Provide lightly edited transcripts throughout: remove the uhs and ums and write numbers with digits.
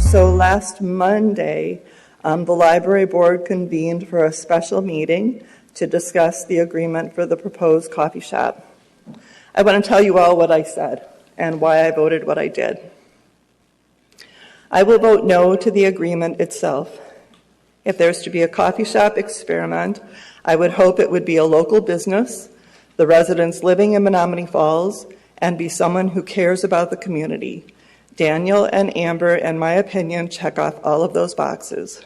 So last Monday, the library board convened for a special meeting to discuss the agreement for the proposed coffee shop. I want to tell you all what I said and why I voted what I did. I will vote no to the agreement itself. If there's to be a coffee shop experiment, I would hope it would be a local business, the residents living in Menomonee Falls, and be someone who cares about the community. Daniel and Amber, in my opinion, check off all of those boxes.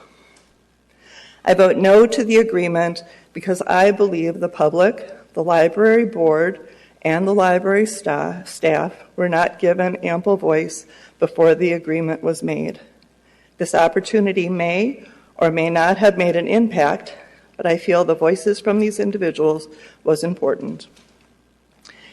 I vote no to the agreement because I believe the public, the library board, and the library staff were not given ample voice before the agreement was made. This opportunity may or may not have made an impact, but I feel the voices from these individuals was important.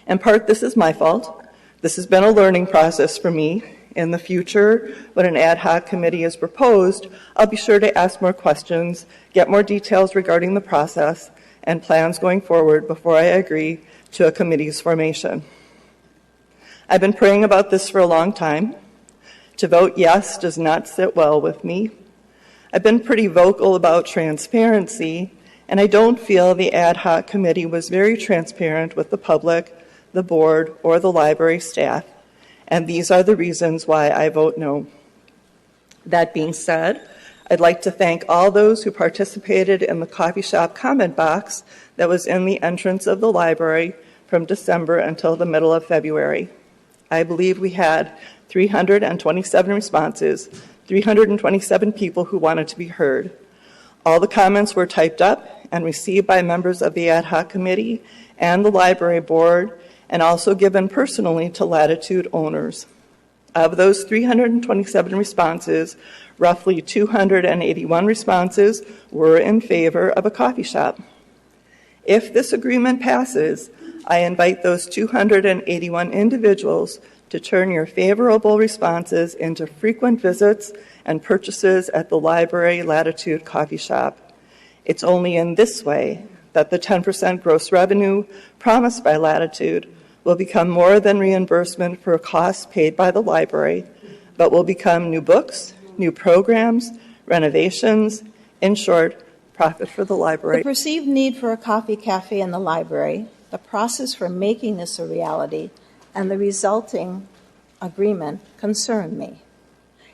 In part, this is my fault. This has been a learning process for me. In the future, when an ad hoc committee is proposed, I'll be sure to ask more questions, get more details regarding the process and plans going forward before I agree to a committee's formation. I've been praying about this for a long time. To vote yes does not sit well with me. I've been pretty vocal about transparency, and I don't feel the ad hoc committee was very transparent with the public, the board, or the library staff. And these are the reasons why I vote no. That being said, I'd like to thank all those who participated in the coffee shop comment box that was in the entrance of the library from December until the middle of February. I believe we had 327 responses, 327 people who wanted to be heard. All the comments were typed up and received by members of the ad hoc committee and the library board, and also given personally to Latitude owners. Of those 327 responses, roughly 281 responses were in favor of a coffee shop. If this agreement passes, I invite those 281 individuals to turn your favorable responses into frequent visits and purchases at the library Latitude coffee shop. It's only in this way that the 10% gross revenue promised by Latitude will become more than reimbursement for costs paid by the library, but will become new books, new programs, renovations, in short, profit for the library. The perceived need for a coffee cafe in the library, the process for making this a reality, and the resulting agreement concern me.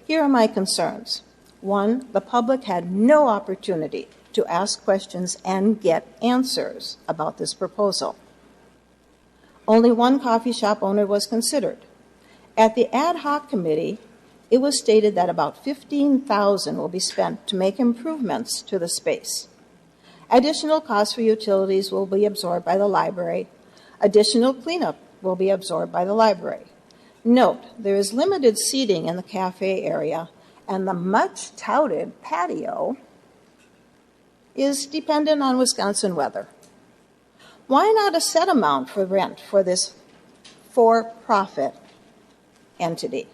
Here are my concerns. One, the public had no opportunity to ask questions and get answers about this proposal. Only one coffee shop owner was considered. At the ad hoc committee, it was stated that about $15,000 will be spent to make improvements to the space. Additional costs for utilities will be absorbed by the library. Additional cleanup will be absorbed by the library. Note, there is limited seating in the cafe area, and the much-touted patio is dependent on Wisconsin weather. Why not a set amount for rent for this for-profit entity?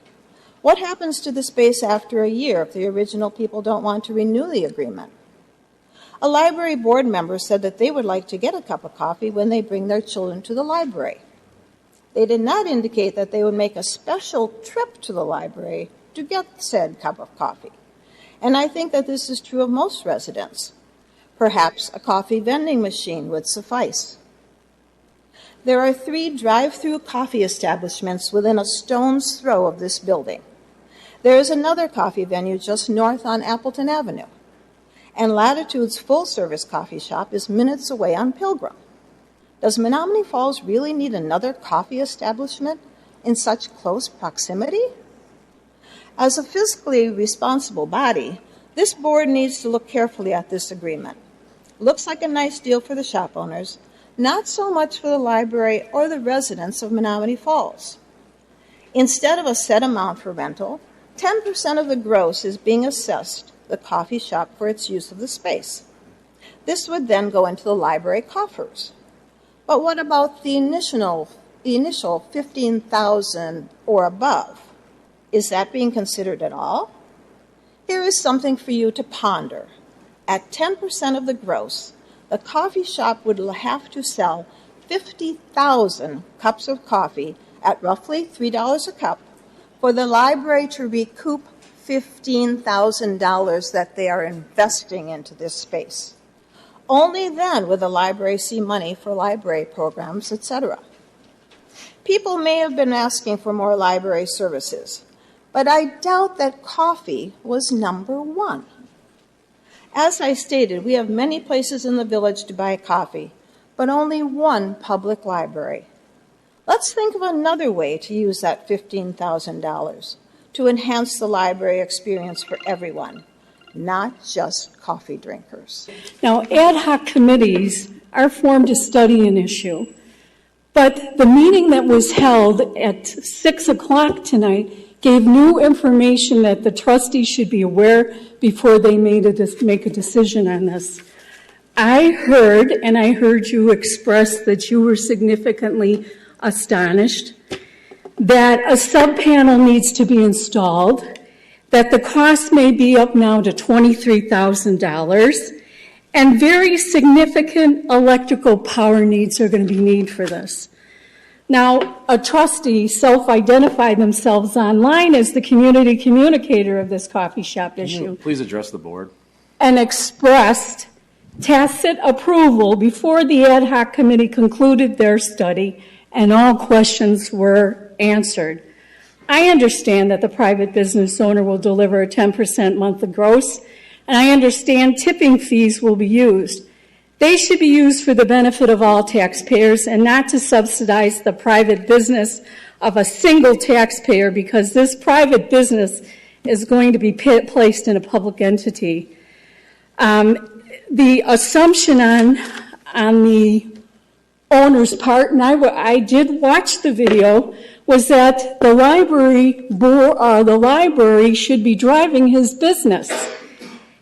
What happens to the space after a year if the original people don't want to renew the agreement? A library board member said that they would like to get a cup of coffee when they bring their children to the library. They did not indicate that they would make a special trip to the library to get said cup of coffee. And I think that this is true of most residents. Perhaps a coffee vending machine would suffice. There are 3 drive-through coffee establishments within a stone's throw of this building. There is another coffee venue just north on Appleton Avenue. And Latitude's full-service coffee shop is minutes away on Pilgrim. Does Menomonee Falls really need another coffee establishment in such close proximity? As a fiscally responsible body, this board needs to look carefully at this agreement. Looks like a nice deal for the shop owners, not so much for the library or the residents of Menomonee Falls. Instead of a set amount for rental, 10% of the gross is being assessed the coffee shop for its use of the space. This would then go into the library coffers. But what about the initial $15,000 or above? Is that being considered at all? Here is something for you to ponder. At 10% of the gross, the coffee shop would have to sell 50,000 cups of coffee at roughly $3 a cup for the library to recoup $15,000 that they are investing into this space. Only then will the library see money for library programs, etc. People may have been asking for more library services, but I doubt that coffee was number one. As I stated, we have many places in the village to buy coffee, but only one public library. Let's think of another way to use that $15,000 to enhance the library experience for everyone, not just coffee drinkers. Now, ad hoc committees are formed to study an issue, but the meeting that was held at 6 o'clock tonight gave new information that the trustees should be aware before they make a decision on this. I heard you express that you were significantly astonished that a sub-panel needs to be installed, that the cost may be up now to $23,000, and very significant electrical power needs are going to be needed for this. Now, a trustee self-identified themselves online as the community communicator of this coffee shop issue. Please address the board. And expressed tacit approval before the ad hoc committee concluded their study and all questions were answered. I understand that the private business owner will deliver a 10% monthly gross, and I understand tipping fees will be used. They should be used for the benefit of all taxpayers and not to subsidize the private business of a single taxpayer, because this private business is going to be placed in a public entity. The assumption on the owner's part, and I did watch the video, was that the library should be driving his business.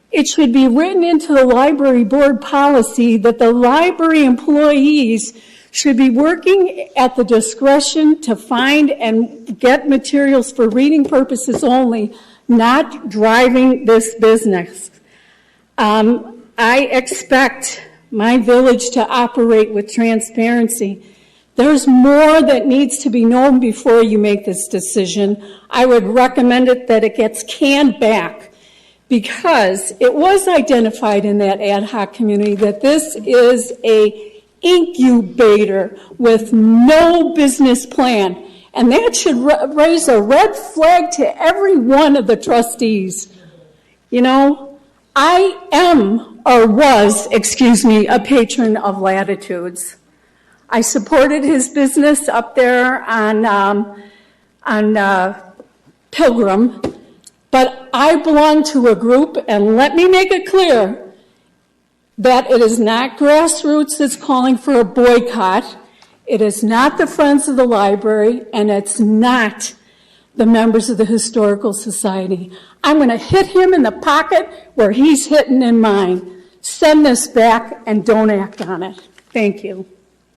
It should be written into the library board policy that the library employees should be working at the discretion to find and get materials for reading purposes only, not driving this business. I expect my village to operate with transparency. There's more that needs to be known before you make this decision. I would recommend that it gets canned back, because it was identified in that ad hoc community that this is a incubator with no business plan. And that should raise a red flag to every one of the trustees. You know, I am, or was, a patron of Latitudes. I supported his business up there on Pilgrim. But I belong to a group, and let me make it clear that it is not grassroots that's calling for a boycott. It is not the Friends of the Library, and it's not the members of the Historical Society. I'm going to hit him in the pocket where he's hitting in mine. Send this back and don't act on it. Thank you.